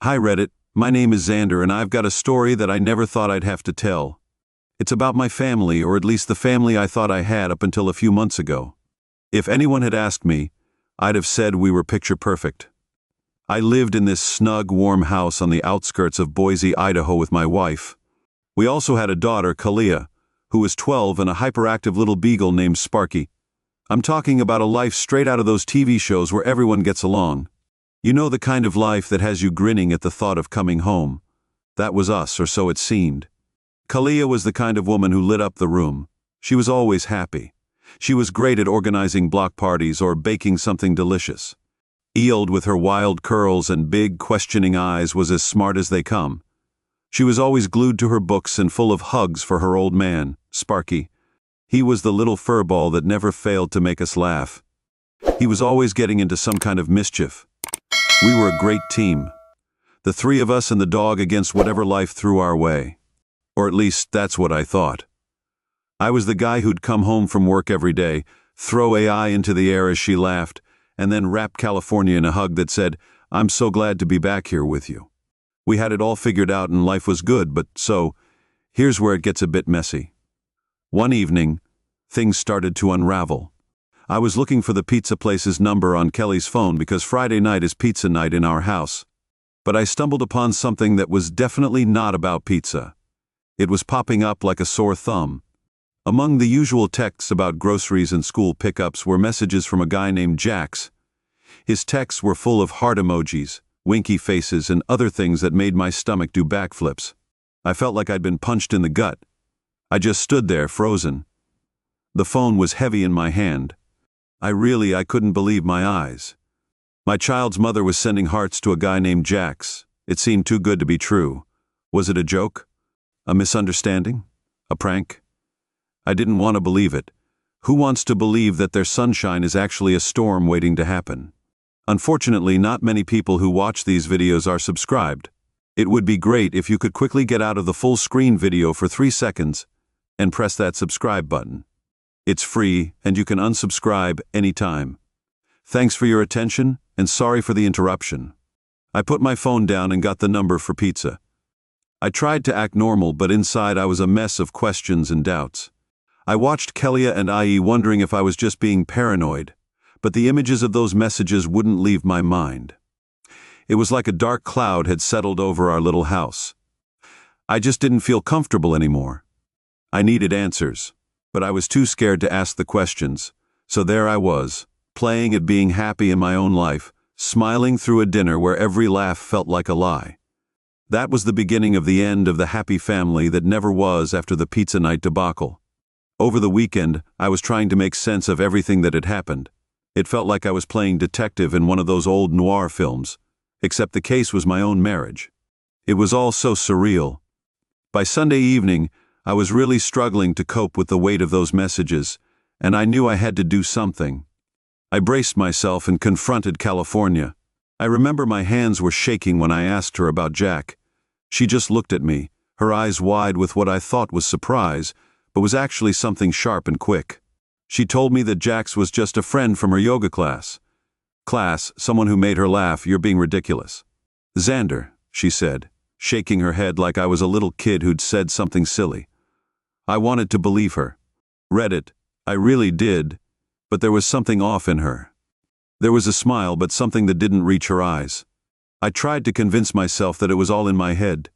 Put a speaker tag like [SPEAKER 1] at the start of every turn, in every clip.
[SPEAKER 1] Hi Reddit, my name is Xander and I've got a story that I never thought I'd have to tell. It's about my family, or at least the family I thought I had up until a few months ago. If anyone had asked me, I'd have said we were picture perfect. I lived in this snug, warm house on the outskirts of Boise, Idaho with my wife. We also had a daughter, Kalia, who was 12 and a hyperactive little beagle named Sparky. I'm talking about a life straight out of those TV shows where everyone gets along. You know, the kind of life that has you grinning at the thought of coming home. That was us, or so it seemed. Kalia was the kind of woman who lit up the room. She was always happy. She was great at organizing block parties or baking something delicious. Eiled, with her wild curls and big, questioning eyes, was as smart as they come. She was always glued to her books and full of hugs for her old man, Sparky. He was the little furball that never failed to make us laugh. He was always getting into some kind of mischief. We were a great team. The three of us and the dog against whatever life threw our way. Or at least that's what I thought. I was the guy who'd come home from work every day, throw AI into the air as she laughed, and then wrap California in a hug that said, "I'm so glad to be back here with you." We had it all figured out and life was good, but here's where it gets a bit messy. One evening, things started to unravel. I was looking for the pizza place's number on Kelly's phone because Friday night is pizza night in our house. But I stumbled upon something that was definitely not about pizza. It was popping up like a sore thumb. Among the usual texts about groceries and school pickups were messages from a guy named Jax. His texts were full of heart emojis, winky faces, and other things that made my stomach do backflips. I felt like I'd been punched in the gut. I just stood there, frozen. The phone was heavy in my hand. I couldn't believe my eyes. My child's mother was sending hearts to a guy named Jax. It seemed too good to be true. Was it a joke? A misunderstanding? A prank? I didn't want to believe it. Who wants to believe that their sunshine is actually a storm waiting to happen? Unfortunately, not many people who watch these videos are subscribed. It would be great if you could quickly get out of the full screen video for 3 seconds and press that subscribe button. It's free and you can unsubscribe anytime. Thanks for your attention and sorry for the interruption. I put my phone down and got the number for pizza. I tried to act normal, but inside I was a mess of questions and doubts. I watched Kelia and IE wondering if I was just being paranoid, but the images of those messages wouldn't leave my mind. It was like a dark cloud had settled over our little house. I just didn't feel comfortable anymore. I needed answers, but I was too scared to ask the questions, so there I was, playing at being happy in my own life, smiling through a dinner where every laugh felt like a lie. That was the beginning of the end of the happy family that never was after the pizza night debacle. Over the weekend, I was trying to make sense of everything that had happened. It felt like I was playing detective in one of those old noir films, except the case was my own marriage. It was all so surreal. By Sunday evening, I was really struggling to cope with the weight of those messages, and I knew I had to do something. I braced myself and confronted California. I remember my hands were shaking when I asked her about Jack. She just looked at me, her eyes wide with what I thought was surprise, but was actually something sharp and quick. She told me that Jax was just a friend from her yoga class. Someone who made her laugh. You're being ridiculous. Xander, she said, shaking her head like I was a little kid who'd said something silly. I wanted to believe her. Reddit, I really did, but there was something off in her. There was a smile, but something that didn't reach her eyes. I tried to convince myself that it was all in my head.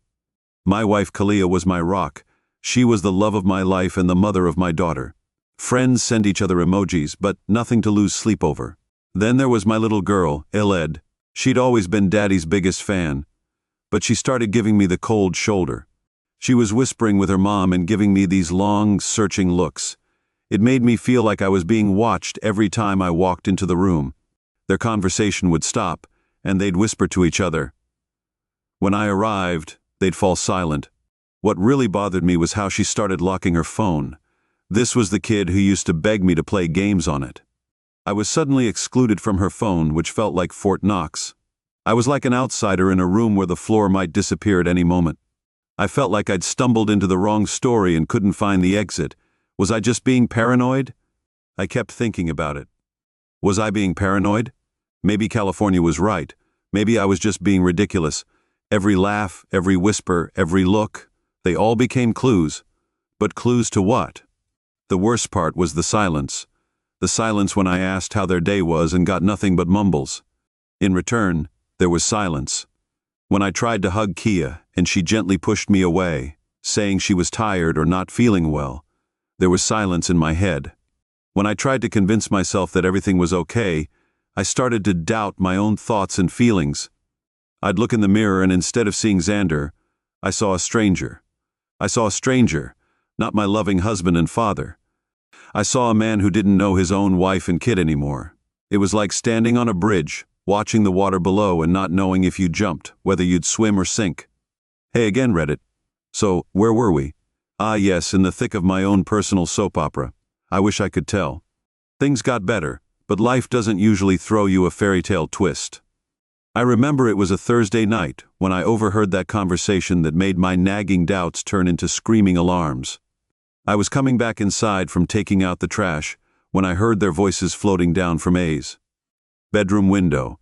[SPEAKER 1] My wife Kalia was my rock. She was the love of my life and the mother of my daughter. Friends send each other emojis, but nothing to lose sleep over. Then there was my little girl, Eled. She'd always been Daddy's biggest fan. But she started giving me the cold shoulder. She was whispering with her mom and giving me these long, searching looks. It made me feel like I was being watched every time I walked into the room. Their conversation would stop, and they'd whisper to each other. When I arrived, they'd fall silent. What really bothered me was how she started locking her phone. This was the kid who used to beg me to play games on it. I was suddenly excluded from her phone, which felt like Fort Knox. I was like an outsider in a room where the floor might disappear at any moment. I felt like I'd stumbled into the wrong story and couldn't find the exit. Was I just being paranoid? I kept thinking about it. Was I being paranoid? Maybe California was right. Maybe I was just being ridiculous. Every laugh, every whisper, every look, they all became clues. But clues to what? The worst part was the silence. The silence when I asked how their day was and got nothing but mumbles. In return, there was silence. When I tried to hug Kia and she gently pushed me away, saying she was tired or not feeling well, there was silence in my head. When I tried to convince myself that everything was okay, I started to doubt my own thoughts and feelings. I'd look in the mirror and instead of seeing Xander, I saw a stranger. I saw a stranger, not my loving husband and father. I saw a man who didn't know his own wife and kid anymore. It was like standing on a bridge, watching the water below and not knowing if you jumped, whether you'd swim or sink. Hey again, Reddit. So, where were we? Ah yes, in the thick of my own personal soap opera. I wish I could tell. Things got better, but life doesn't usually throw you a fairy tale twist. I remember it was a Thursday night when I overheard that conversation that made my nagging doubts turn into screaming alarms. I was coming back inside from taking out the trash when I heard their voices floating down from A's bedroom window.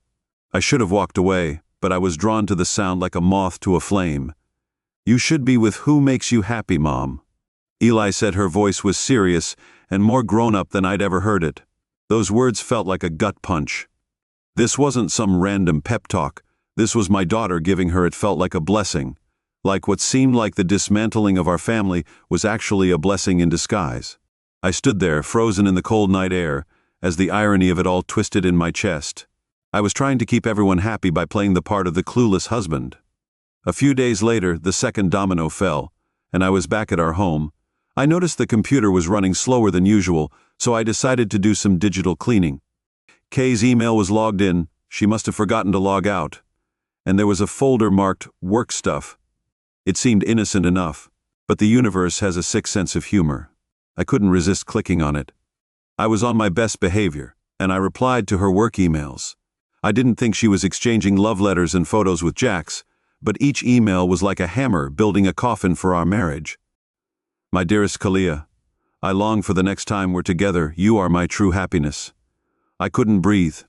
[SPEAKER 1] I should have walked away, but I was drawn to the sound like a moth to a flame. "You should be with who makes you happy, Mom." Eli said. Her voice was serious and more grown-up than I'd ever heard it. Those words felt like a gut punch. This wasn't some random pep talk. This was my daughter giving her. It felt like a blessing. Like what seemed like the dismantling of our family was actually a blessing in disguise. I stood there, frozen in the cold night air, as the irony of it all twisted in my chest. I was trying to keep everyone happy by playing the part of the clueless husband. A few days later, the second domino fell, and I was back at our home. I noticed the computer was running slower than usual, so I decided to do some digital cleaning. Kay's email was logged in. She must have forgotten to log out. And there was a folder marked work stuff. It seemed innocent enough, but the universe has a sick sense of humor. I couldn't resist clicking on it. I was on my best behavior, and I replied to her work emails. I didn't think she was exchanging love letters and photos with Jax, but each email was like a hammer building a coffin for our marriage. "My dearest Kalia, I long for the next time we're together. You are my true happiness." I couldn't breathe.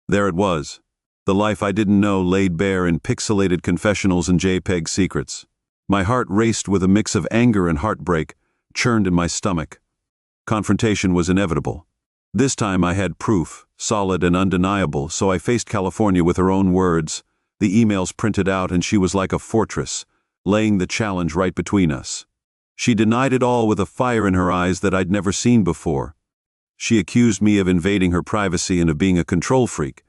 [SPEAKER 1] There it was. The life I didn't know laid bare in pixelated confessionals and JPEG secrets. My heart raced with a mix of anger and heartbreak, churned in my stomach. Confrontation was inevitable. This time I had proof, solid and undeniable, so I faced California with her own words, the emails printed out, and she was like a fortress, laying the challenge right between us. She denied it all with a fire in her eyes that I'd never seen before. She accused me of invading her privacy and of being a control freak.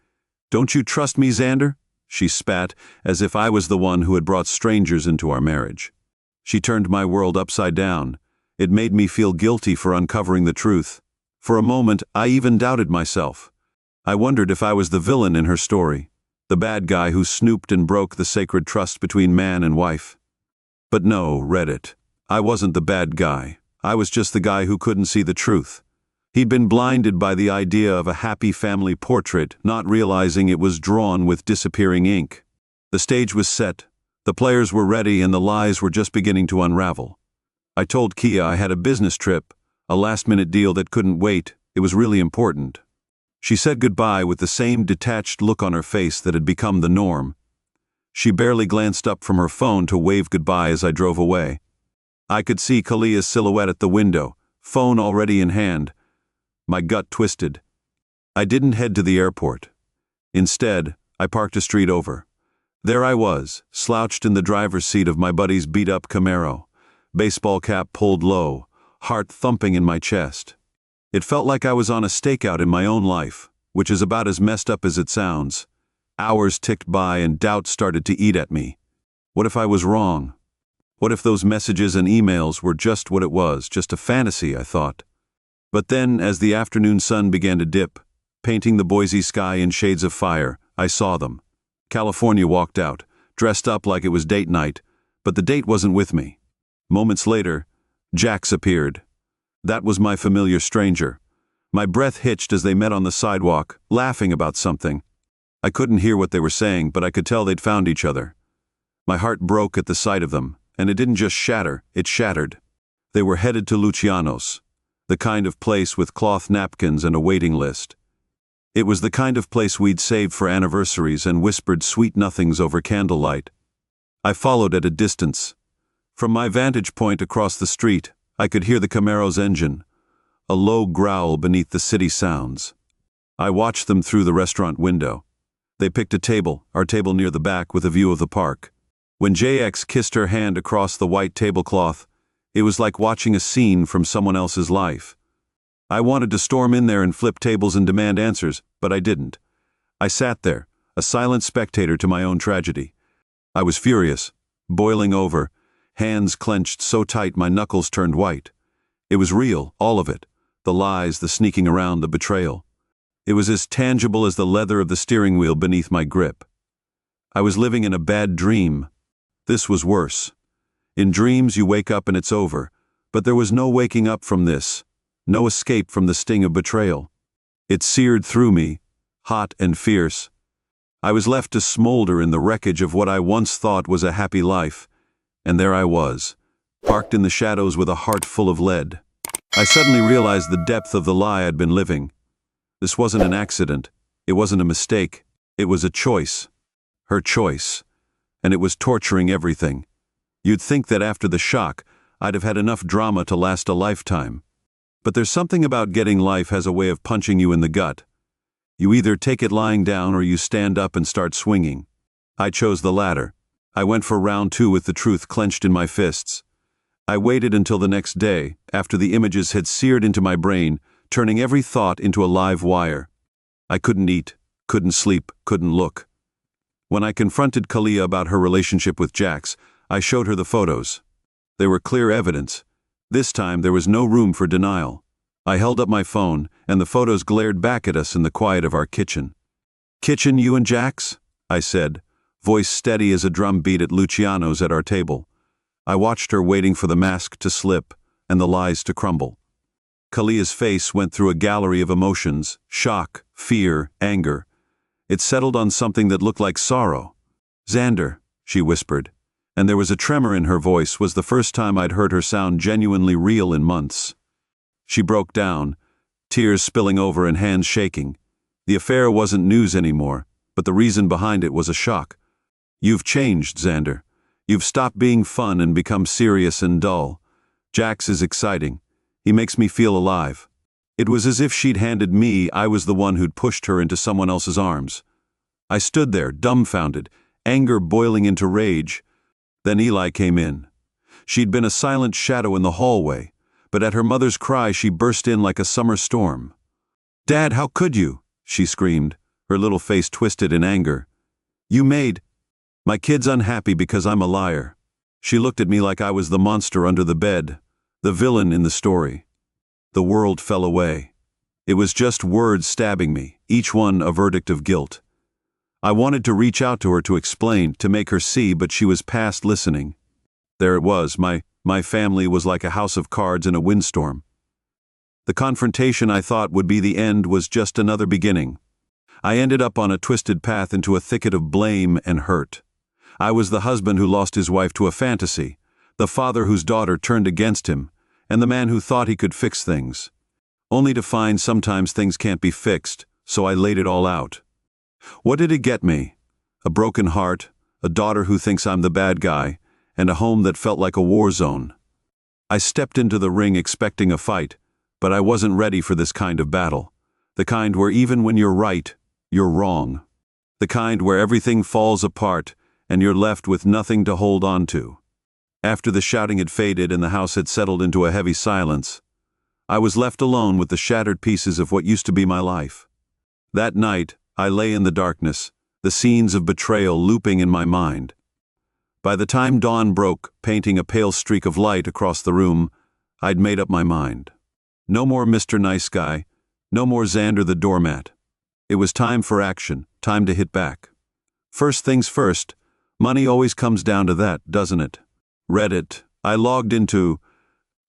[SPEAKER 1] "Don't you trust me, Xander?" she spat, as if I was the one who had brought strangers into our marriage. She turned my world upside down. It made me feel guilty for uncovering the truth. For a moment, I even doubted myself. I wondered if I was the villain in her story, the bad guy who snooped and broke the sacred trust between man and wife. But no, Reddit. I wasn't the bad guy. I was just the guy who couldn't see the truth. He'd been blinded by the idea of a happy family portrait, not realizing it was drawn with disappearing ink. The stage was set, the players were ready, and the lies were just beginning to unravel. I told Kia I had a business trip, a last-minute deal that couldn't wait. It was really important. She said goodbye with the same detached look on her face that had become the norm. She barely glanced up from her phone to wave goodbye as I drove away. I could see Kalia's silhouette at the window, phone already in hand. My gut twisted. I didn't head to the airport. Instead, I parked a street over. There I was, slouched in the driver's seat of my buddy's beat-up Camaro, baseball cap pulled low, heart thumping in my chest. It felt like I was on a stakeout in my own life, which is about as messed up as it sounds. Hours ticked by and doubt started to eat at me. What if I was wrong? What if those messages and emails were just what it was, just a fantasy, I thought. But then, as the afternoon sun began to dip, painting the Boise sky in shades of fire, I saw them. California walked out, dressed up like it was date night, but the date wasn't with me. Moments later, Jax appeared. That was my familiar stranger. My breath hitched as they met on the sidewalk, laughing about something. I couldn't hear what they were saying, but I could tell they'd found each other. My heart broke at the sight of them, and it didn't just shatter, it shattered. They were headed to Luciano's, the kind of place with cloth napkins and a waiting list. It was the kind of place we'd saved for anniversaries and whispered sweet nothings over candlelight. I followed at a distance. From my vantage point across the street, I could hear the Camaro's engine, a low growl beneath the city sounds. I watched them through the restaurant window. They picked a table, our table near the back, with a view of the park. When JX kissed her hand across the white tablecloth, it was like watching a scene from someone else's life. I wanted to storm in there and flip tables and demand answers, but I didn't. I sat there, a silent spectator to my own tragedy. I was furious, boiling over, hands clenched so tight my knuckles turned white. It was real, all of it. The lies, the sneaking around, the betrayal. It was as tangible as the leather of the steering wheel beneath my grip. I was living in a bad dream. This was worse. In dreams you wake up and it's over, but there was no waking up from this, no escape from the sting of betrayal. It seared through me, hot and fierce. I was left to smolder in the wreckage of what I once thought was a happy life, and there I was, parked in the shadows with a heart full of lead. I suddenly realized the depth of the lie I'd been living. This wasn't an accident. It wasn't a mistake. It was a choice. Her choice. And it was torturing everything. You'd think that after the shock, I'd have had enough drama to last a lifetime. But there's something about getting life has a way of punching you in the gut. You either take it lying down or you stand up and start swinging. I chose the latter. I went for round 2 with the truth clenched in my fists. I waited until the next day, after the images had seared into my brain, turning every thought into a live wire. I couldn't eat, couldn't sleep, couldn't look. When I confronted Kalia about her relationship with Jax, I showed her the photos. They were clear evidence. This time there was no room for denial. I held up my phone, and the photos glared back at us in the quiet of our kitchen. "Kitchen, you and Jax?" I said, voice steady as a drum beat at Luciano's at our table. I watched her waiting for the mask to slip and the lies to crumble. Kalia's face went through a gallery of emotions, shock, fear, anger. It settled on something that looked like sorrow. "Xander," she whispered, and there was a tremor in her voice. Was the first time I'd heard her sound genuinely real in months. She broke down, tears spilling over and hands shaking. The affair wasn't news anymore, but the reason behind it was a shock. "You've changed, Xander. You've stopped being fun and become serious and dull. Jax is exciting. He makes me feel alive." It was as if she'd handed me, I was the one who'd pushed her into someone else's arms. I stood there, dumbfounded, anger boiling into rage. Then Eli came in. She'd been a silent shadow in the hallway, but at her mother's cry she burst in like a summer storm. "Dad, how could you?" she screamed, her little face twisted in anger. "You made my kid's unhappy because I'm a liar." She looked at me like I was the monster under the bed, the villain in the story. The world fell away. It was just words stabbing me, each one a verdict of guilt. I wanted to reach out to her to explain, to make her see, but she was past listening. There it was, my family was like a house of cards in a windstorm. The confrontation I thought would be the end was just another beginning. I ended up on a twisted path into a thicket of blame and hurt. I was the husband who lost his wife to a fantasy, the father whose daughter turned against him, and the man who thought he could fix things. Only to find sometimes things can't be fixed, so I laid it all out. What did it get me? A broken heart, a daughter who thinks I'm the bad guy, and a home that felt like a war zone. I stepped into the ring expecting a fight, but I wasn't ready for this kind of battle. The kind where even when you're right, you're wrong. The kind where everything falls apart and you're left with nothing to hold on to. After the shouting had faded and the house had settled into a heavy silence, I was left alone with the shattered pieces of what used to be my life. That night, I lay in the darkness, the scenes of betrayal looping in my mind. By the time dawn broke, painting a pale streak of light across the room, I'd made up my mind. No more Mr. Nice Guy, no more Xander the doormat. It was time for action, time to hit back. First things first, money always comes down to that, doesn't it? Reddit. I logged into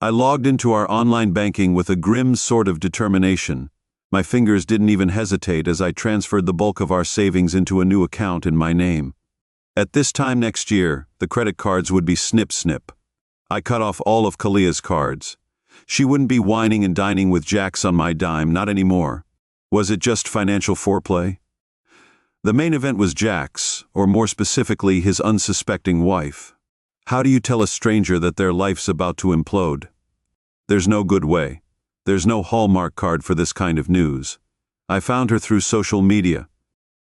[SPEAKER 1] our online banking with a grim sort of determination. My fingers didn't even hesitate as I transferred the bulk of our savings into a new account in my name. At this time next year, the credit cards would be snip. I cut off all of Kalia's cards. She wouldn't be whining and dining with Jax on my dime, not anymore. Was it just financial foreplay? The main event was Jack's, or more specifically, his unsuspecting wife. How do you tell a stranger that their life's about to implode? There's no good way. There's no Hallmark card for this kind of news. I found her through social media.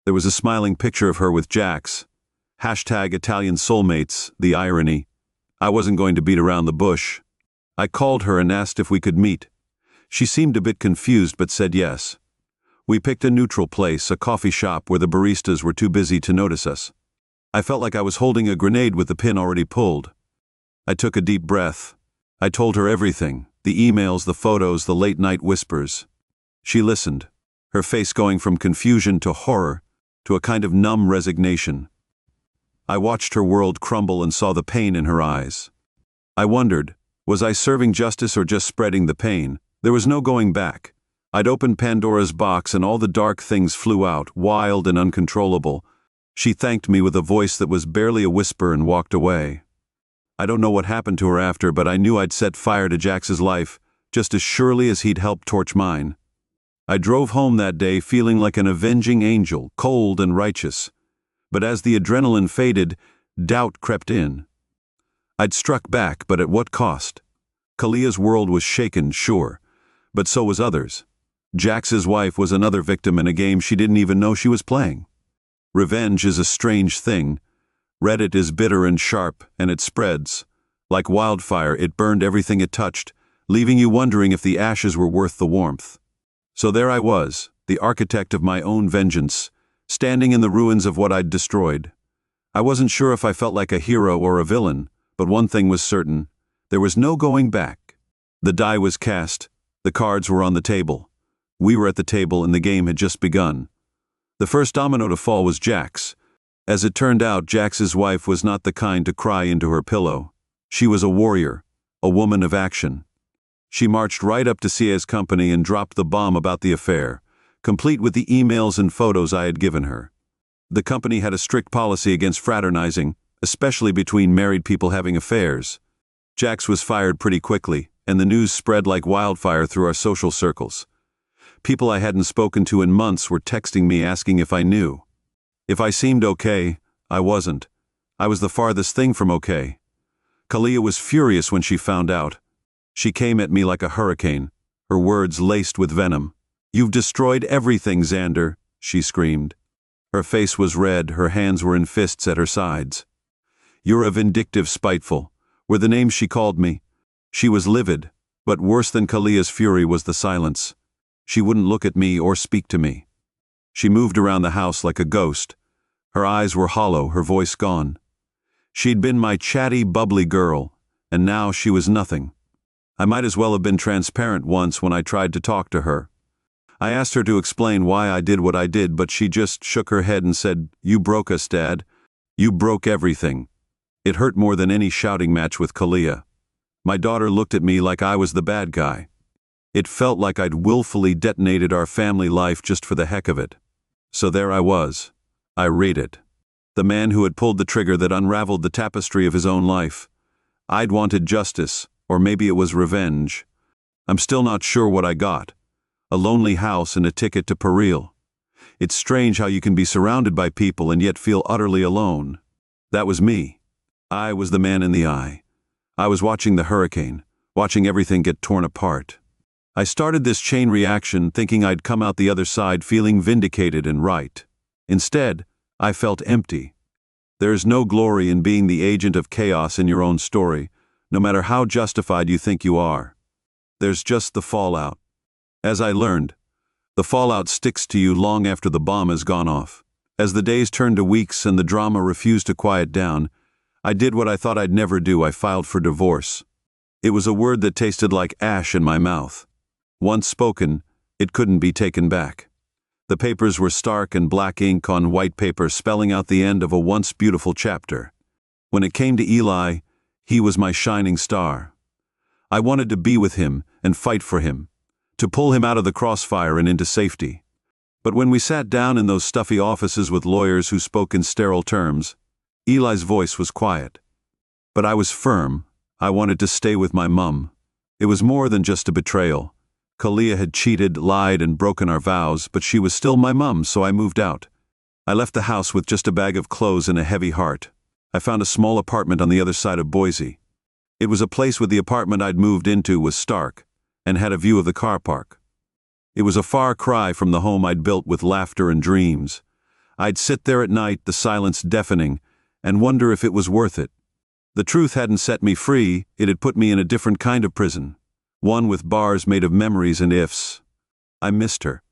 [SPEAKER 1] There was a smiling picture of her with Jack's. Hashtag Italian soulmates, the irony. I wasn't going to beat around the bush. I called her and asked if we could meet. She seemed a bit confused but said yes. We picked a neutral place, a coffee shop where the baristas were too busy to notice us. I felt like I was holding a grenade with the pin already pulled. I took a deep breath. I told her everything, the emails, the photos, the late-night whispers. She listened, her face going from confusion to horror, to a kind of numb resignation. I watched her world crumble and saw the pain in her eyes. I wondered, was I serving justice or just spreading the pain? There was no going back. I'd opened Pandora's box and all the dark things flew out, wild and uncontrollable. She thanked me with a voice that was barely a whisper and walked away. I don't know what happened to her after, but I knew I'd set fire to Jax's life, just as surely as he'd helped torch mine. I drove home that day feeling like an avenging angel, cold and righteous. But as the adrenaline faded, doubt crept in. I'd struck back, but at what cost? Kalia's world was shaken, sure, but so was others. Jax's wife was another victim in a game she didn't even know she was playing. Revenge is a strange thing. Reddit is bitter and sharp, and it spreads. Like wildfire, it burned everything it touched, leaving you wondering if the ashes were worth the warmth. So there I was, the architect of my own vengeance, standing in the ruins of what I'd destroyed. I wasn't sure if I felt like a hero or a villain, but one thing was certain. There was no going back. The die was cast. The cards were on the table. We were at the table and the game had just begun. The first domino to fall was Jax. As it turned out, Jax's wife was not the kind to cry into her pillow. She was a warrior, a woman of action. She marched right up to Sia's company and dropped the bomb about the affair, complete with the emails and photos I had given her. The company had a strict policy against fraternizing, especially between married people having affairs. Jax was fired pretty quickly, and the news spread like wildfire through our social circles. People I hadn't spoken to in months were texting me asking if I knew. If I seemed okay, I wasn't. I was the farthest thing from okay. Kalia was furious when she found out. She came at me like a hurricane, her words laced with venom. "You've destroyed everything, Xander," she screamed. Her face was red, her hands were in fists at her sides. "You're a vindictive, spiteful," were the names she called me. She was livid, but worse than Kalia's fury was the silence. She wouldn't look at me or speak to me. She moved around the house like a ghost. Her eyes were hollow, her voice gone. She'd been my chatty, bubbly girl, and now she was nothing. I might as well have been transparent once when I tried to talk to her. I asked her to explain why I did what I did, but she just shook her head and said, "You broke us, Dad. You broke everything." It hurt more than any shouting match with Kalia. My daughter looked at me like I was the bad guy. It felt like I'd willfully detonated our family life just for the heck of it. So there I was, irate. The man who had pulled the trigger that unraveled the tapestry of his own life. I'd wanted justice, or maybe it was revenge. I'm still not sure what I got. A lonely house and a ticket to Peril. It's strange how you can be surrounded by people and yet feel utterly alone. That was me. I was the man in the eye. I was watching the hurricane, watching everything get torn apart. I started this chain reaction thinking I'd come out the other side feeling vindicated and right. Instead, I felt empty. There is no glory in being the agent of chaos in your own story, no matter how justified you think you are. There's just the fallout. As I learned, the fallout sticks to you long after the bomb has gone off. As the days turned to weeks and the drama refused to quiet down, I did what I thought I'd never do. I filed for divorce. It was a word that tasted like ash in my mouth. Once spoken, it couldn't be taken back. The papers were stark and black ink on white paper, spelling out the end of a once beautiful chapter. When it came to Eli, he was my shining star. I wanted to be with him and fight for him, to pull him out of the crossfire and into safety. But when we sat down in those stuffy offices with lawyers who spoke in sterile terms, Eli's voice was quiet. But I was firm. I wanted to stay with my mum. It was more than just a betrayal. Kalia had cheated, lied, and broken our vows, but she was still my mum, so I moved out. I left the house with just a bag of clothes and a heavy heart. I found a small apartment on the other side of Boise. It was a place where the apartment I'd moved into was stark and had a view of the car park. It was a far cry from the home I'd built with laughter and dreams. I'd sit there at night, the silence deafening, and wonder if it was worth it. The truth hadn't set me free, it had put me in a different kind of prison, one with bars made of memories and ifs. I missed her.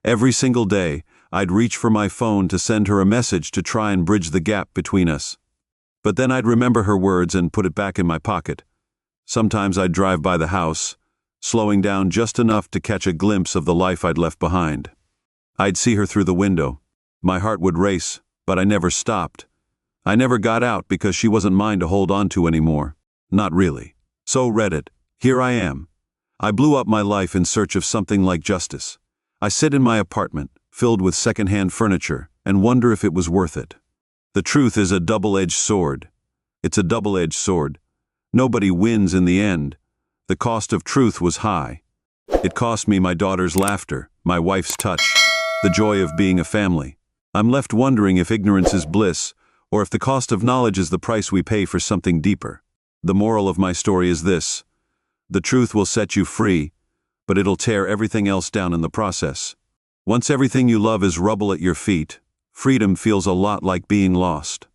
[SPEAKER 1] Every single day, I'd reach for my phone to send her a message to try and bridge the gap between us. But then I'd remember her words and put it back in my pocket. Sometimes I'd drive by the house, slowing down just enough to catch a glimpse of the life I'd left behind. I'd see her through the window. My heart would race, but I never stopped. I never got out because she wasn't mine to hold on to anymore. Not really. So Reddit, here I am. I blew up my life in search of something like justice. I sit in my apartment, filled with secondhand furniture, and wonder if it was worth it. The truth is a double-edged sword. It's a double-edged sword. Nobody wins in the end. The cost of truth was high. It cost me my daughter's laughter, my wife's touch, the joy of being a family. I'm left wondering if ignorance is bliss, or if the cost of knowledge is the price we pay for something deeper. The moral of my story is this: the truth will set you free, but it'll tear everything else down in the process. Once everything you love is rubble at your feet, freedom feels a lot like being lost.